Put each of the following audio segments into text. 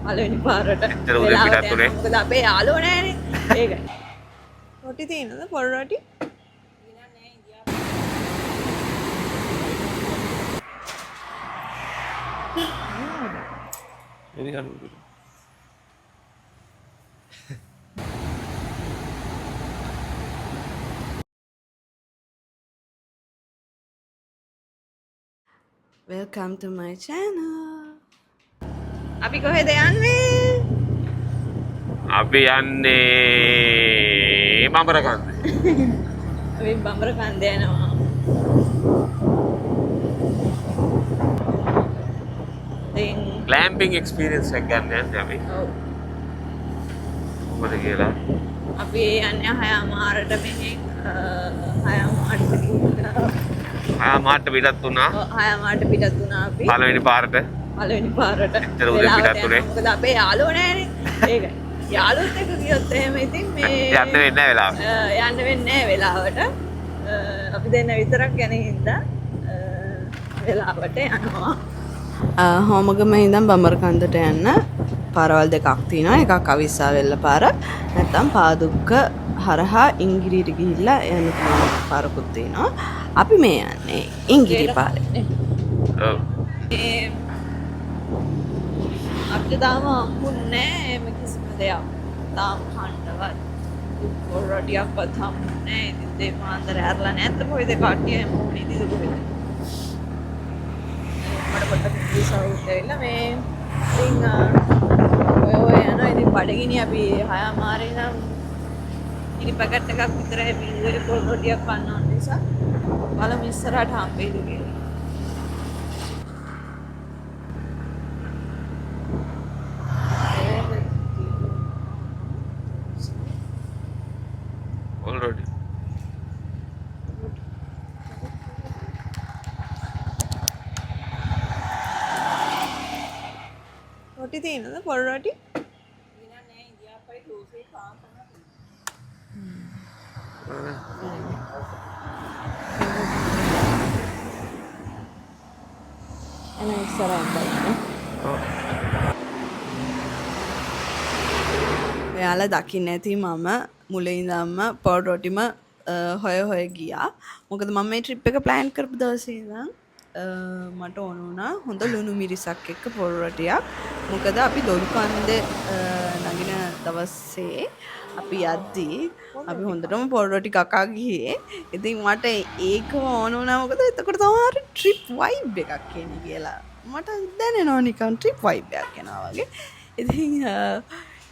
පළවෙනි පාරට වෙලාවට යනවා. මොකද අපේ යාළුවෝ නැහැනේ. ඒකයි. රොටි තියෙනවද? පොල් රොටි? Welcome to my channel. අපි කොහෙද යන්නේ? අපි යන්නේ බඹරකන්ද. අපි බඹරකන්ද යනවා. ඉතින් ග්ලැම්පින් එක්ස්පීරියන්ස් එකක් ගන්න යන්නේ අපි. ඔව්. මොකද කියලා? අපි යන්නේ 6 මාරට මෙහෙන් 6 මාරට ගිහින් මාට පිටත් වුණා. 6 මාරට පිටත් වුණා අපි. පළවෙනි පාරට. පළවෙනි පාරට වෙලාවට පිටත් උනේ. මොකද අපේ යාළුවෝ නැහැනේ. ඒකයි. යාළුවොත් එක්ක ගියොත් එහෙම ඉතින් මේ යන්න වෙන්නේ නැහැ වෙලාවට. යන්න වෙන්නේ නැහැ වෙලාවට. අපි දෙන්න විතරක් යන හින්දා වෙලාවට යනවා. හෝමගම ඉඳන් බඹරකන්දට යන්න පාරවල් දෙකක් තියෙනවා. එකක් අවිස්සාවෙල්ල පාර නැත්නම් පාදුක්ක හරහා ඉංගිරියට ගිහිල්ලා යන්න පුළුවන් පාරකුත් තියෙනවා. අපි මේ යන්නේ ඉංගිරි පාරේ. ඔව්. අපිට තාම හම්බුන්නේ නැහැ මේ කිසිම දෙයක්. තාම කන්නවත් පොල් රොටියක්වත් හම්බුන්නේ නැහැ. ඉතින් දෙපාන්දර ඇරලා නැත්නම් කොයිද කට්ටිය මොනිද ඉතින් කොහෙද? මට පොඩ්ඩක් ඉස්සරහට ඇවිල්ලා මේ ඉතින් ඔය යනවා. ඉතින් බඩගිනි අපි 6 මාරේ නම් ඉරි පැකට් එකක් විතරයි බින්දුවේ පොල් රොටියක් කන්න ඕන නිසා බලමු ඉස්සරහට හම්බෙයිද කියලා. Already. රොටි තියෙනවද? පොල් රොටි? එන ඉස්සරහින් බලන්න. ඔයාලා දකින්න ඇති මම මුලින් ඉඳන්ම පොල් රොටිම හොය ගියා. මොකද මම මේ ට්‍රිප් එක ප්ලෑන් කරපු දවසේ ඉඳන් මට ඕන වුණා හොඳ ලුණු මිරිසක් එක්ක පොල් රොටියක්. මොකද අපි දොළුකන්දේ නගින දවසේ අපි යද්දී අපි හොඳටම පොල් රොටි කකා ගියේ. ඉතින් මට ඒකම ඕන වුණා. මොකද එතකොට තමයි ට්‍රිප් වයිබ් එකක් එන්නේ කියලා. මට දැනෙනවා නිකන් ට්‍රිප් වයිබ් එකක් එනවා වගේ. ඉතින්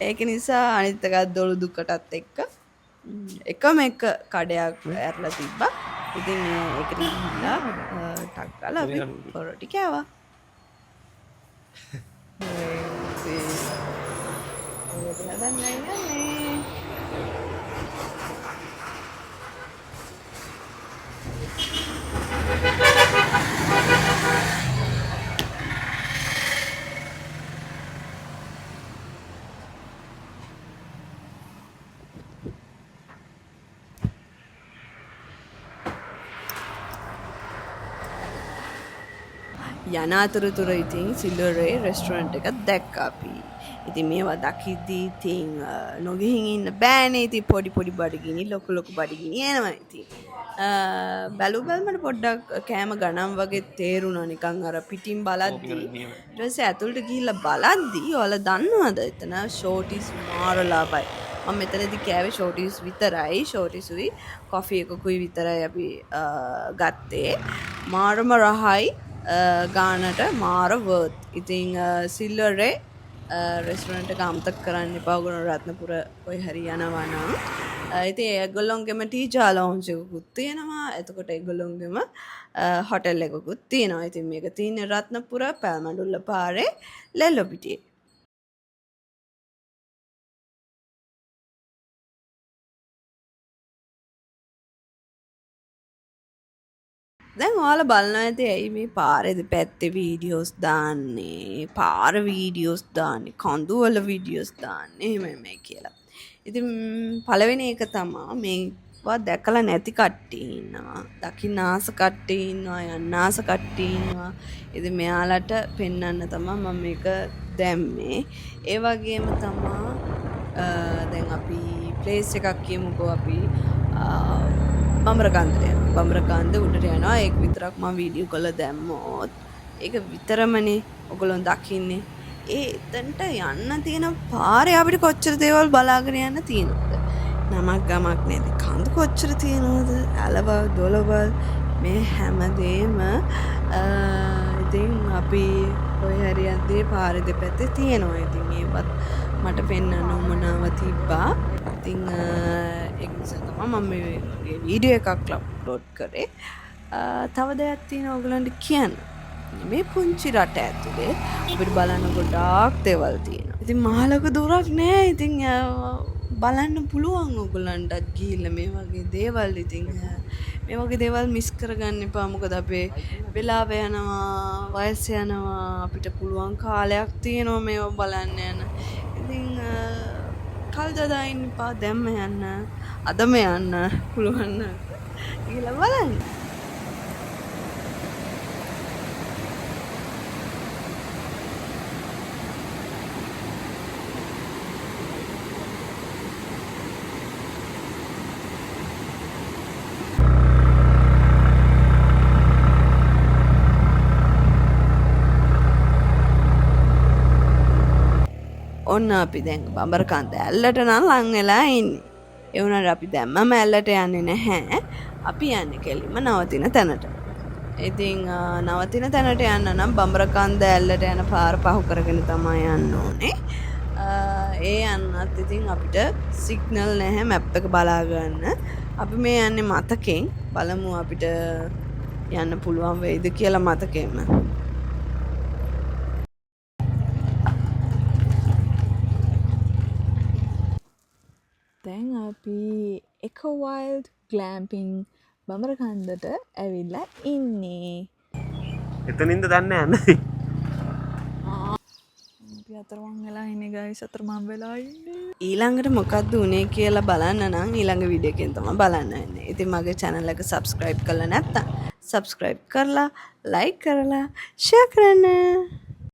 ඒක නිසා අනිත් එකත් දොළු දුකටත් එක්ක එකම එක කඩයක් ඇරලා තිබ්බා. ඉතින් ඒකට ගිහිල්ලා ටක් ගාලා අපි පොල් රොටි කෑවා. යන අතරතුර ඉතින් සිල්වරේ රෙස්ටොරන්ට් එකක් දැක්කා අපි. ඉතින් මේවා දකිද්දී ඉතින් නොගිහින් ඉන්න බෑනේ. ඉතින් පොඩි බඩගිනි ලොකු බඩගිනි එනවා ඉතින්. බැලුවමට පොඩ්ඩක් කෑම ගණන් වගේ තේරුණා නිකන් අර පිටින් බලද්දී. ඊට පස්සේ ඇතුළට ගිහිල්ලා බලද්දී ඔයාලා දන්නවද එතන ෂෝටිස් මාර ලාභයි. මම මෙතනදී කෑවේ ෂෝටිස් විතරයි. ෂෝටිස්ුයි කොෆි එකකුයි විතරයි අපි ගත්තේ. මාරම රහයි. ගානට මාර වර්ත්. ඉතින් සිල්වරේ රෙස්ටොරන්ට් එක අමතක කරන්න එපා. ඔයගොල්ලෝ රත්නපුර කොයි හරි යනවා නම්. ඉතින් ඒගොල්ලොන්ගෙම ටීචා ලවුන්ජ් එකකුත් තියෙනවා. එතකොට ඒගොල්ලොන්ගෙම හොටෙල් එකකුත් තියෙනවා. ඉතින් මේක තියෙන්නේ රත්නපුර පැල්මඩුල්ල පාරේ ලෙල්ලොපිටියේ. දැන් ඔයාලා බලනවා ඇති ඇයි මේ පාරේ දෙපැත්තේ වීඩියෝස් දාන්නේ, පාර වීඩියෝස් දාන්නේ, කඳු වල වීඩියෝස් දාන්නේ එහෙම මේ කියලා. ඉතින් පළවෙනි එක තමයි මේ දක්වා දැකලා නැති කට්ටිය ඉන්නවා. දකින්න ආස කට්ටිය ඉන්නවා, යන්න ආස කට්ටිය ඉන්නවා. ඉතින් මෙයාලට පෙන්වන්න තමයි මම මේක දැම්මේ. ඒ වගේම තමයි දැන් අපි ප්ලේස් එකක් කියමුකෝ අපි බම්රකන්දට යනවා. බම්රකන්ද උඩට යනවා. ඒක විතරක් මම වීඩියෝ කරලා දැම්මොත් ඒක විතරමනේ ඔයගොල්ලෝ දකින්නේ. එතනට යන්න තියෙන පාරේ අපිට කොච්චර දේවල් බලාගෙන යන්න තියෙනවද? නමක් ගමක් නේද? කඳු කොච්චර තියෙනවද? ඇලවල් දොලවල් මේ හැමදේම ඉතින් අපි ඔය හරියද්දී පාරේ දෙපැත්තේ තියෙනවා. ඉතින් ඒවත් මට පෙන්වන්න උමනාව තිබ්බා. ඉතින් ඒක නිසා තමයි මම මේ වීඩියෝ එකක් අප්ලෝඩ් කරේ. තව දෙයක් තියෙනවා ඔයගලන්ට කියන්න. මේ පුංචි රට ඇතුලේ අපිට බලන්න ගොඩාක් දේවල් තියෙනවා. ඉතින් මහලක දුරක් නෑ. ඉතින් බලන්න පුළුවන් ඔයගලන්ටත් ගිහිල්ලා මේ වගේ දේවල්. ඉතින් මේ වගේ දේවල් මිස් කරගන්න එපා. මොකද අපේ වෙලාව යනවා, වයස යනවා. අපිට පුළුවන් කාලයක් තියෙනවා මේවා බලන්න යන. ඉතින් කල් දදායින් එපා. දැම්ම යන්න, අදම යන්න පුළුවන් නම් ගිහිල්ලා බලන්න. ඔන්න අපි දැන් බඹරකන්ද ඇල්ලට නම් ලං වෙලා ඉන්නේ. ඒ වුණාට අපි දැම්මම ඇල්ලට යන්නේ නැහැ. අපි යන්නේ කෙලින්ම නවතින තැනට. ඉතින් නවතින තැනට යන්න නම් බඹරකන්ද ඇල්ලට යන පාර පහු කරගෙන තමයි යන්න ඕනේ. ඒ යන්නත් ඉතින් අපිට සිග්නල් නැහැ මැප් එක බලා ගන්න. අපි මේ යන්නේ මතකෙන්. බලමු අපිට යන්න පුළුවන් වෙයිද කියලා මතකෙම. දැන් අපි එකවයිල්ඩ් ග්ලෑම්පිං බඹරකන්දට ඇවිල්ලා ඉන්නේ. එතනින්ද දන්නේ යන්නේ. අපි අතරමං වෙලා ඉන්නේ ගයිස්. අතරමං වෙලා ඉන්නේ. ඊළඟට මොකක්ද උනේ කියලා බලන්න නම් ඊළඟ වීඩියෝ එකෙන් තමයි බලන්න වෙන්නේ. ඉතින් මගේ channel එක subscribe කරලා නැත්නම් subscribe කරලා like කරලා share කරන්න.